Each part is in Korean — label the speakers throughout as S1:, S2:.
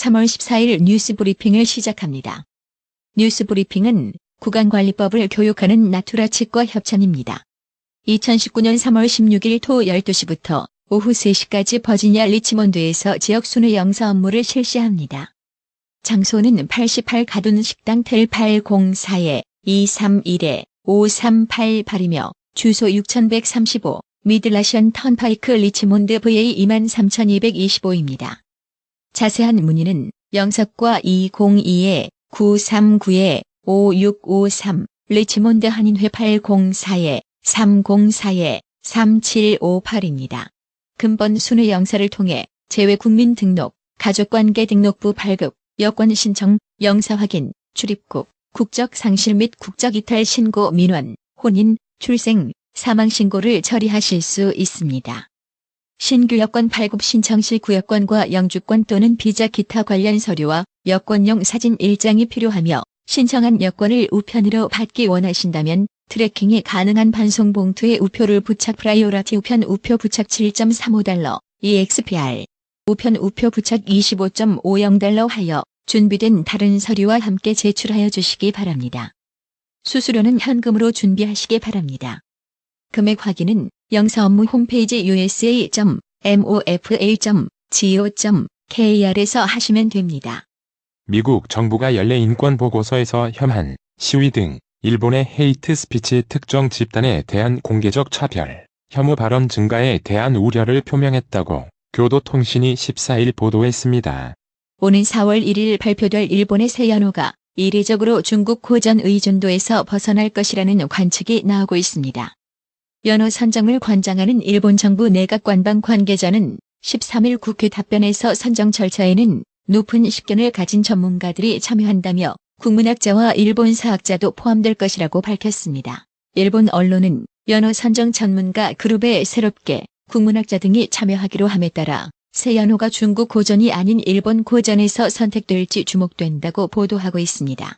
S1: 3월 14일 뉴스 브리핑을 시작합니다. 뉴스 브리핑은 구강관리법을 교육하는 나투라 치과 협찬입니다. 2019년 3월 16일 토 12시부터 오후 3시까지 버지니아 리치몬드에서 지역 순회 영사 업무를 실시합니다. 장소는 88 가둔 식당 텔 804-231-5388이며 주소 6135 미들라션 턴파이크 리치몬드 VA 23225입니다. 자세한 문의는 영사과 202-939-5653 리치몬드 한인회 804-304-3758입니다. 금번 순회 영사를 통해 재외국민 등록, 가족관계 등록부 발급, 여권 신청, 영사 확인, 출입국, 국적 상실 및 국적 이탈 신고 민원, 혼인, 출생, 사망 신고를 처리하실 수 있습니다. 신규 여권 발급 신청 시 구여권과 영주권 또는 비자 기타 관련 서류와 여권용 사진 1장이 필요하며 신청한 여권을 우편으로 받기 원하신다면 트래킹이 가능한 반송 봉투에 우표를 부착 프라이오리티 우편 우표 부착 7.35달러, EXPR, 우편 우표 부착 25.50달러 하여 준비된 다른 서류와 함께 제출하여 주시기 바랍니다. 수수료는 현금으로 준비하시기 바랍니다. 금액 확인은 영사 업무 홈페이지 usa.mofa.go.kr에서 하시면 됩니다.
S2: 미국 정부가 연례 인권 보고서에서 혐한, 시위 등 일본의 헤이트 스피치 특정 집단에 대한 공개적 차별, 혐오 발언 증가에 대한 우려를 표명했다고 교도통신이 14일 보도했습니다.
S1: 오는 4월 1일 발표될 일본의 새 연호가 이례적으로 중국 고전 의존도에서 벗어날 것이라는 관측이 나오고 있습니다. 연호 선정을 관장하는 일본 정부 내각 관방 관계자는 13일 국회 답변에서 선정 절차에는 높은 식견을 가진 전문가들이 참여한다며 국문학자와 일본 사학자도 포함될 것이라고 밝혔습니다. 일본 언론은 연호 선정 전문가 그룹에 새롭게 국문학자 등이 참여하기로 함에 따라 새 연호가 중국 고전이 아닌 일본 고전에서 선택될지 주목된다고 보도하고 있습니다.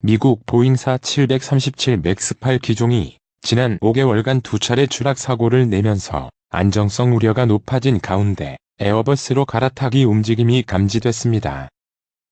S2: 미국 보잉사 737 맥스 8 기종이 지난 5개월간 2차례 추락 사고를 내면서 안정성 우려가 높아진 가운데 에어버스로 갈아타기 움직임이 감지됐습니다.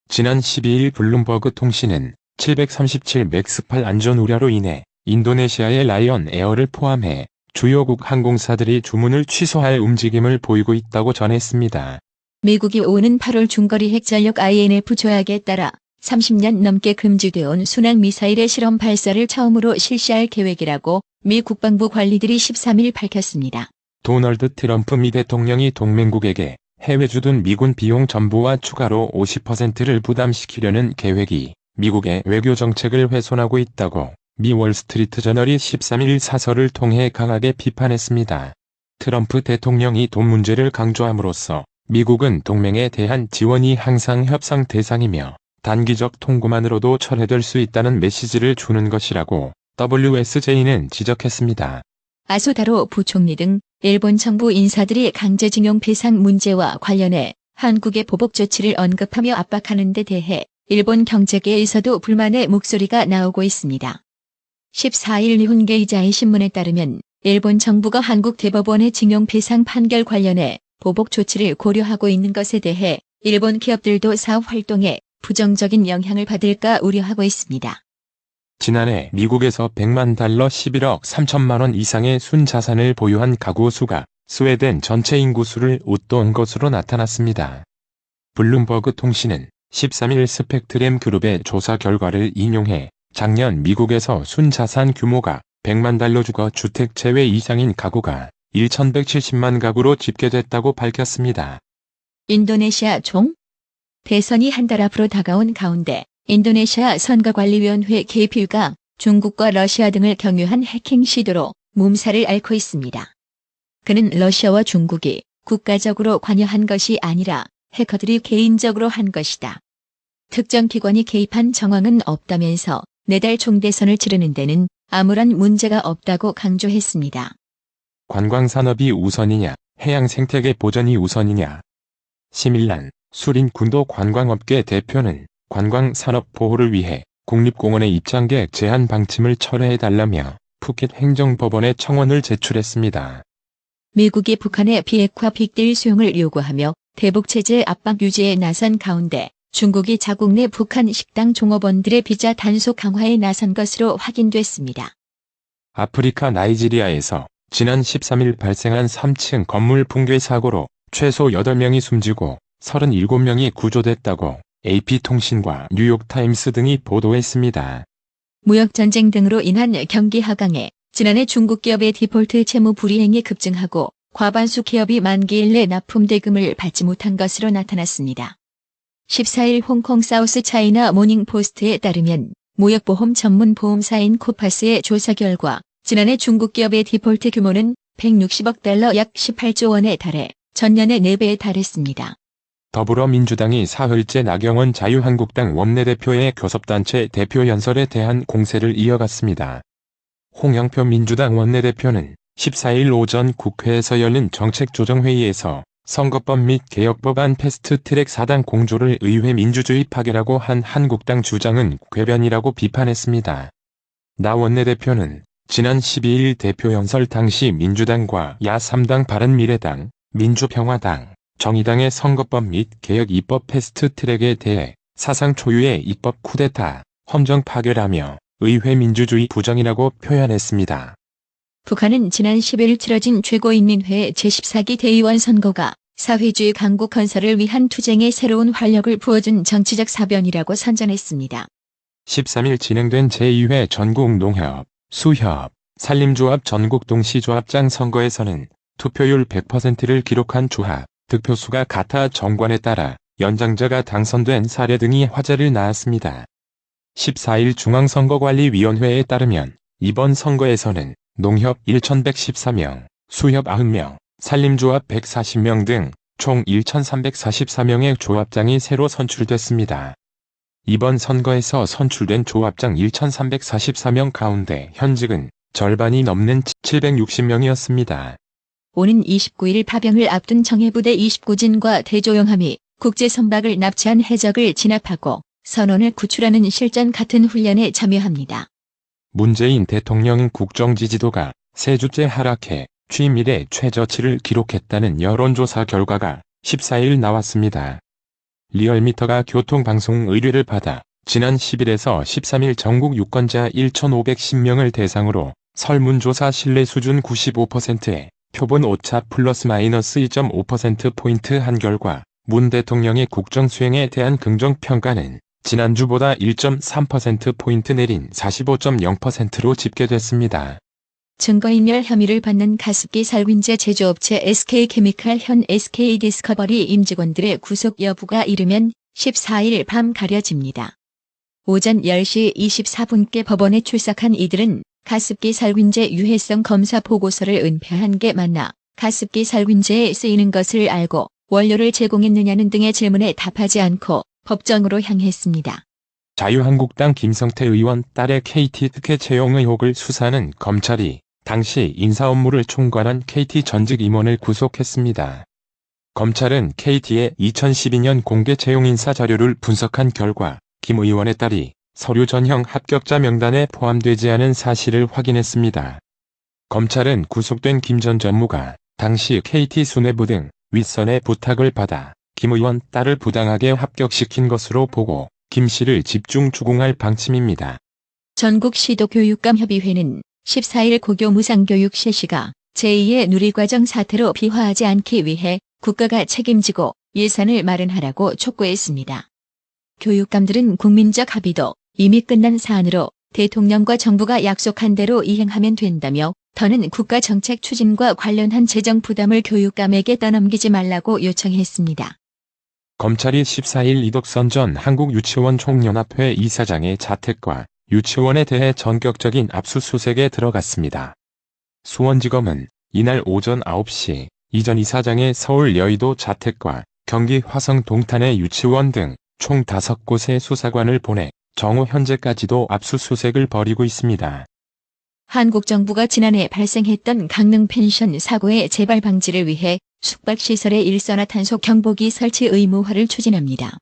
S2: 지난 12일 블룸버그 통신은 737 맥스 8 안전 우려로 인해 인도네시아의 라이언 에어를 포함해 주요국 항공사들이 주문을 취소할 움직임을 보이고 있다고 전했습니다.
S1: 미국이 오는 8월 중거리 핵전력 INF 조약에 따라 30년 넘게 금지되어 온 순항미사일의 실험 발사를 처음으로 실시할 계획이라고 미 국방부 관리들이 13일 밝혔습니다.
S2: 도널드 트럼프 미 대통령이 동맹국에게 해외 주둔 미군 비용 전부와 추가로 50%를 부담시키려는 계획이 미국의 외교 정책을 훼손하고 있다고 미 월스트리트 저널이 13일 사설을 통해 강하게 비판했습니다. 트럼프 대통령이 돈 문제를 강조함으로써 미국은 동맹에 대한 지원이 항상 협상 대상이며 단기적 통고만으로도 철회될 수 있다는 메시지를 주는 것이라고 WSJ는 지적했습니다.
S1: 아소다로 부총리 등 일본 정부 인사들이 강제징용 배상 문제와 관련해 한국의 보복 조치를 언급하며 압박하는 데 대해 일본 경제계에서도 불만의 목소리가 나오고 있습니다. 14일 니혼게이자의 신문에 따르면 일본 정부가 한국 대법원의 징용 배상 판결 관련해 보복 조치를 고려하고 있는 것에 대해 일본 기업들도 사업 활동에 부정적인 영향을 받을까 우려하고 있습니다.
S2: 지난해 미국에서 100만 달러 11억 3천만 원 이상의 순자산을 보유한 가구 수가 스웨덴 전체 인구 수를 웃도는 것으로 나타났습니다. 블룸버그 통신은 13일 스펙트럼 그룹의 조사 결과를 인용해 작년 미국에서 순자산 규모가 100만 달러 주거 주택 제외 이상인 가구가 1,170만 가구로 집계됐다고 밝혔습니다.
S1: 인도네시아 총 대선이 한 달 앞으로 다가온 가운데 인도네시아 선거관리위원회 KP가 중국과 러시아 등을 경유한 해킹 시도로 몸살을 앓고 있습니다. 그는 러시아와 중국이 국가적으로 관여한 것이 아니라 해커들이 개인적으로 한 것이다. 특정 기관이 개입한 정황은 없다면서 내달 총대선을 치르는 데는 아무런 문제가 없다고 강조했습니다.
S2: 관광산업이 우선이냐, 해양생태계 보전이 우선이냐. 시밀란, 수린군도 관광업계 대표는 관광산업 보호를 위해 국립공원의 입장객 제한 방침을 철회해달라며 푸켓 행정법원에 청원을 제출했습니다.
S1: 미국이 북한의 비핵화 빅딜 수용을 요구하며 대북 체제 압박 유지에 나선 가운데 중국이 자국 내 북한 식당 종업원들의 비자 단속 강화에 나선 것으로 확인됐습니다.
S2: 아프리카 나이지리아에서 지난 13일 발생한 3층 건물 붕괴 사고로 최소 8명이 숨지고 37명이 구조됐다고 AP통신과 뉴욕타임스 등이 보도했습니다.
S1: 무역전쟁 등으로 인한 경기 하강에 지난해 중국 기업의 디폴트 채무 불이행이 급증하고 과반수 기업이 만기일 내 납품 대금을 받지 못한 것으로 나타났습니다. 14일 홍콩 사우스 차이나 모닝포스트에 따르면 무역보험 전문 보험사인 코파스의 조사 결과 지난해 중국 기업의 디폴트 규모는 160억 달러 약 18조 원에 달해 전년의 4배에 달했습니다.
S2: 더불어민주당이 사흘째 나경원 자유한국당 원내대표의 교섭단체 대표 연설에 대한 공세를 이어갔습니다. 홍영표 민주당 원내대표는 14일 오전 국회에서 열린 정책조정회의에서 선거법 및 개혁법안 패스트트랙 4당 공조를 의회 민주주의 파괴라고 한 한국당 주장은 궤변이라고 비판했습니다. 나 원내대표는 지난 12일 대표 연설 당시 민주당과 야3당 바른미래당, 민주평화당, 정의당의 선거법 및 개혁 입법 패스트트랙에 대해 사상 초유의 입법 쿠데타, 헌정 파괴라며 의회 민주주의 부정이라고 표현했습니다.
S1: 북한은 지난 10일 치러진 최고인민회 제14기 대의원 선거가 사회주의 강국 건설을 위한 투쟁에 새로운 활력을 부어준 정치적 사변이라고 선전했습니다.
S2: 13일 진행된 제2회 전국 농협, 수협, 산림조합 전국 동시조합장 선거에서는 투표율 100%를 기록한 조합, 득표수가 같아 정관에 따라 연장자가 당선된 사례 등이 화제를 낳았습니다. 14일 중앙선거관리위원회에 따르면 이번 선거에서는 농협 1,114명, 수협 90명, 산림조합 140명 등 총 1,344명의 조합장이 새로 선출됐습니다. 이번 선거에서 선출된 조합장 1,344명 가운데 현직은 절반이 넘는 760명이었습니다.
S1: 오는 29일 파병을 앞둔 정예부대 29진과 대조영함이 국제선박을 납치한 해적을 진압하고 선원을 구출하는 실전 같은 훈련에 참여합니다.
S2: 문재인 대통령 국정지지도가 3주째 하락해 취임 이래 최저치를 기록했다는 여론조사 결과가 14일 나왔습니다. 리얼미터가 교통방송 의뢰를 받아 지난 10일에서 13일 전국 유권자 1,510명을 대상으로 설문조사 신뢰 수준 95%에 표본 오차 플러스 마이너스 2.5%포인트 한 결과 문 대통령의 국정 수행에 대한 긍정평가는 지난주보다 1.3%포인트 내린 45.0%로 집계됐습니다.
S1: 증거인멸 혐의를 받는 가습기 살균제 제조업체 SK케미칼 현 SK디스커버리 임직원들의 구속 여부가 이르면 14일 밤 가려집니다. 오전 10시 24분께 법원에 출석한 이들은 가습기 살균제 유해성 검사 보고서를 은폐한 게 맞나, 가습기 살균제에 쓰이는 것을 알고 원료를 제공했느냐는 등의 질문에 답하지 않고 법정으로 향했습니다.
S2: 자유한국당 김성태 의원 딸의 KT 특혜 채용 의혹을 수사하는 검찰이 당시 인사 업무를 총괄한 KT 전직 임원을 구속했습니다. 검찰은 KT의 2012년 공개 채용 인사 자료를 분석한 결과 김 의원의 딸이 서류 전형 합격자 명단에 포함되지 않은 사실을 확인했습니다. 검찰은 구속된 김 전 전무가 당시 KT 수뇌부 등 윗선의 부탁을 받아 김 의원 딸을 부당하게 합격시킨 것으로 보고 김 씨를 집중 추궁할 방침입니다.
S1: 전국시도교육감협의회는 14일 고교 무상교육 실시가 제2의 누리과정 사태로 비화하지 않기 위해 국가가 책임지고 예산을 마련하라고 촉구했습니다. 교육감들은 국민적 합의도 이미 끝난 사안으로 대통령과 정부가 약속한 대로 이행하면 된다며 더는 국가 정책 추진과 관련한 재정 부담을 교육감에게 떠넘기지 말라고 요청했습니다.
S2: 검찰이 14일 이덕선 전 한국유치원 총연합회 이사장의 자택과 유치원에 대해 전격적인 압수수색에 들어갔습니다. 수원지검은 이날 오전 9시 이전 이사장의 서울 여의도 자택과 경기 화성 동탄의 유치원 등 총 5곳의 수사관을 보내 정오 현재까지도 압수수색을 벌이고 있습니다.
S1: 한국 정부가 지난해 발생했던 강릉 펜션 사고의 재발 방지를 위해 숙박시설의 일산화탄소 경보기 설치 의무화를 추진합니다.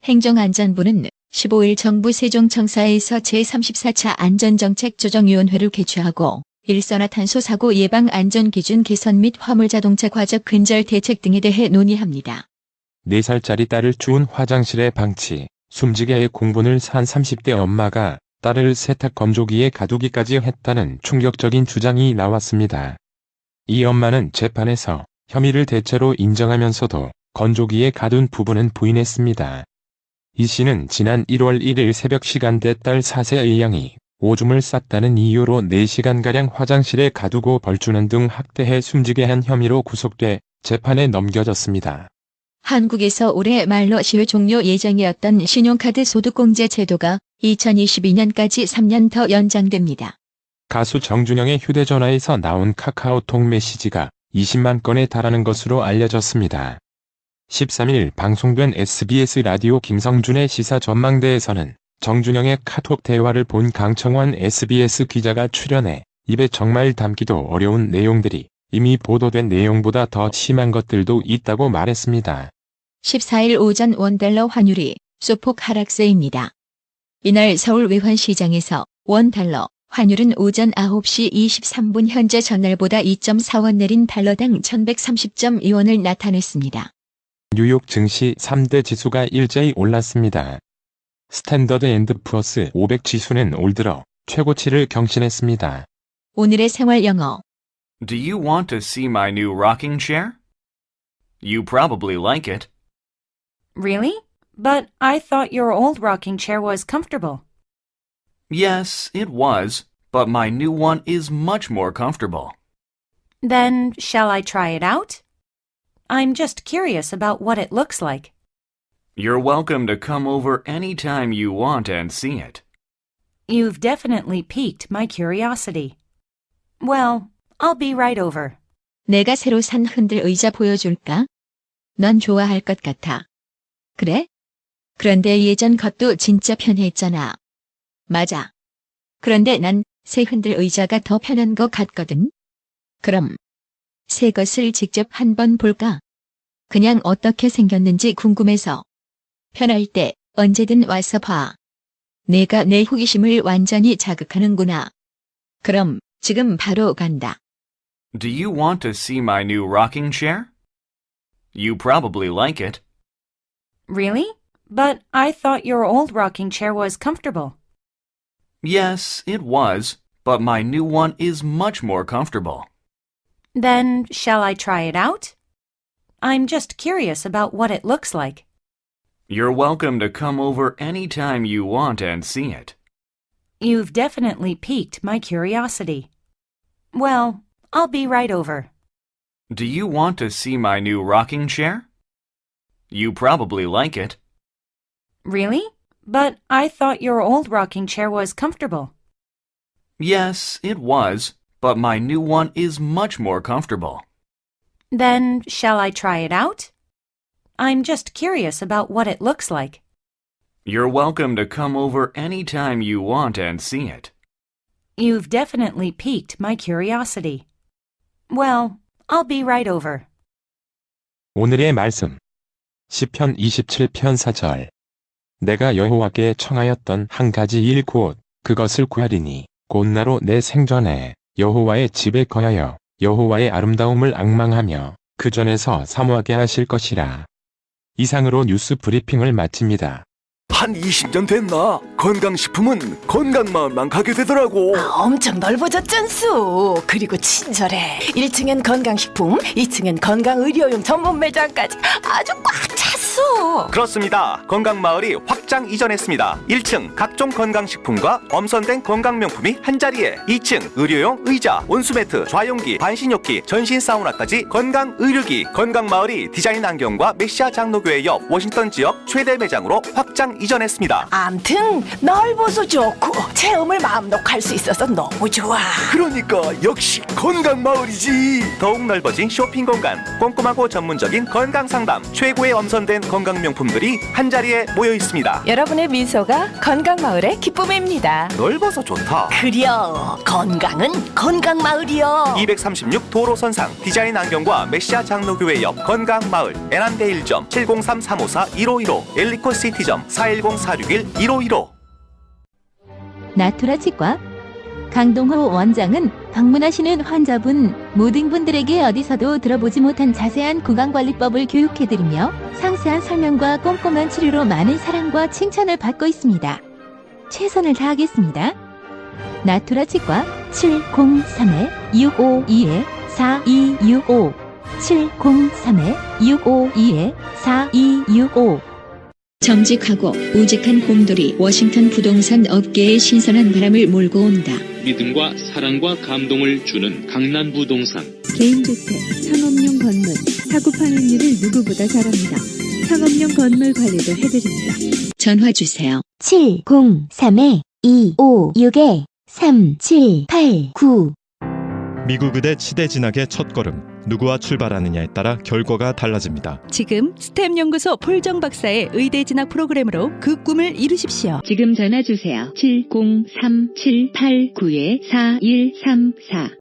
S1: 행정안전부는 15일 정부 세종청사에서 제34차 안전정책조정위원회를 개최하고 일산화탄소 사고 예방 안전기준 개선 및 화물자동차 과적 근절 대책 등에 대해 논의합니다.
S2: 4살짜리 딸을 추운 화장실에 방치, 숨지게의 공분을 산 30대 엄마가 딸을 세탁 건조기에 가두기까지 했다는 충격적인 주장이 나왔습니다. 이 엄마는 재판에서 혐의를 대체로 인정하면서도 건조기에 가둔 부분은 부인했습니다. 이 씨는 지난 1월 1일 새벽 시간대 딸 4세의 양이 오줌을 쌌다는 이유로 4시간가량 화장실에 가두고 벌주는 등 학대해 숨지게 한 혐의로 구속돼 재판에 넘겨졌습니다.
S1: 한국에서 올해 말로 시효 종료 예정이었던 신용카드 소득공제 제도가 2022년까지 3년 더 연장됩니다.
S2: 가수 정준영의 휴대전화에서 나온 카카오톡 메시지가 20만 건에 달하는 것으로 알려졌습니다. 13일 방송된 SBS 라디오 김성준의 시사 전망대에서는 정준영의 카톡 대화를 본 강청원 SBS 기자가 출연해 입에 정말 담기도 어려운 내용들이 이미 보도된 내용보다 더 심한 것들도 있다고 말했습니다.
S1: 14일 오전 원달러 환율이 소폭 하락세입니다. 이날 서울 외환시장에서 원달러 환율은 오전 9시 23분 현재 전날보다 2.4원 내린 달러당 1130.2원을 나타냈습니다.
S2: 뉴욕 증시 3대 지수가 일제히 올랐습니다. 스탠더드 앤드 푸어스 500 지수는 올 들어 최고치를 경신했습니다.
S1: 오늘의 생활 영어.
S3: Do you want to see my new rocking chair? You probably like it.
S4: Really? But I thought your old rocking chair was comfortable.
S3: Yes, it was, but my new one is much more comfortable.
S4: Then, shall I try it out? I'm just curious about what it looks like.
S3: You're welcome to come over any time you want and see it.
S4: You've definitely piqued my curiosity. Well, I'll be right over.
S1: 내가 새로 산 흔들 의자 보여줄까? 넌 좋아할 것 같아. 그래? 그런데 예전 것도 진짜 편했잖아. 맞아. 그런데 난 새 흔들 의자가 더 편한 것 같거든. 그럼 새 것을 직접 한번 볼까? 그냥 어떻게 생겼는지 궁금해서. 편할 때 언제든 와서 봐. 내가 내 호기심을 완전히 자극하는구나. 그럼 지금 바로 간다.
S3: Do you want to see my new rocking chair? You probably like it.
S4: Really? But I thought your old rocking chair was comfortable.
S3: Yes, it was, but my new one is much more comfortable.
S4: Then, shall I try it out? I'm just curious about what it looks like.
S3: You're welcome to come over any time you want and see it.
S4: You've definitely piqued my curiosity. Well, I'll be right over.
S3: Do you want to see my new rocking chair? You probably like it.
S4: Really? But I thought your old rocking chair was comfortable.
S3: Yes, it was, but my new one is much more comfortable.
S4: Then, shall I try it out? I'm just curious about what it looks like.
S3: You're welcome to come over any time you want and see it.
S4: You've definitely piqued my curiosity. Well, I'll be right over.
S2: 오늘의 말씀. 시편 27편 4절. 내가 여호와께 청하였던 한 가지 일 곧 그것을 구하리니 곧 나로 내 생전에 여호와의 집에 거하여 여호와의 아름다움을 앙망하며 그 전에서 사모하게 하실 것이라. 이상으로 뉴스 브리핑을 마칩니다.
S5: 한 20년 됐나? 건강식품은 건강마을만 가게 되더라고.
S6: 엄청 넓어졌잖수. 그리고 친절해. 1층엔 건강식품, 2층엔 건강의료용 전문 매장까지 아주 꽉 찼어.
S5: 그렇습니다. 건강마을이 확장 이전했습니다. 1층 각종 건강식품과 엄선된 건강명품이 한자리에, 2층 의료용 의자, 온수매트, 좌용기, 반신욕기, 전신 사우나까지 건강의료기. 건강마을이 디자인 안경과 메시아 장로교회 옆 워싱턴 지역 최대 매장으로 확장 이전했습니다.
S6: 암튼 넓어서 좋고 체험을 마음 놓고 할 수 있어서 너무 좋아.
S5: 그러니까 역시 건강마을이지. 더욱 넓어진 쇼핑 공간, 꼼꼼하고 전문적인 건강상담, 최고의 엄선된 건강명품들이 한자리에 모여 있습니다.
S6: 여러분의 미소가 건강마을의 기쁨입니다.
S5: 넓어서 좋다.
S6: 그려 건강은 건강마을이여.
S5: 236 도로선상 디자인 안경과 메시아 장로교회 옆 건강마을, 애난데일점 703-354-1515, 엘리코시티점 410-461-1515.
S1: 나투라 치과 강동호 원장은 방문하시는 환자분 모든 분들에게 어디서도 들어보지 못한 자세한 구강관리법을 교육해드리며 상세한 설명과 꼼꼼한 치료로 많은 사랑과 칭찬을 받고 있습니다. 최선을 다하겠습니다. 나투라 치과 703-652-4265 703-652-4265 정직하고 우직한 곰돌이 워싱턴 부동산 업계에 신선한 바람을 몰고 온다.
S7: 믿음과 사랑과 감동을 주는 강남부동산.
S8: 개인주택, 상업용 건물, 사고 판매율을 누구보다 잘합니다. 상업용 건물 관리도 해드립니다.
S1: 전화 주세요.
S8: 703-256-3789
S9: 미국 의대 치대 진학의 첫걸음, 누구와 출발하느냐에 따라 결과가 달라집니다.
S8: 지금 스템 연구소 폴정 박사의 의대 진학 프로그램으로 그 꿈을 이루십시오.
S1: 지금 전화 주세요. 703-789-4134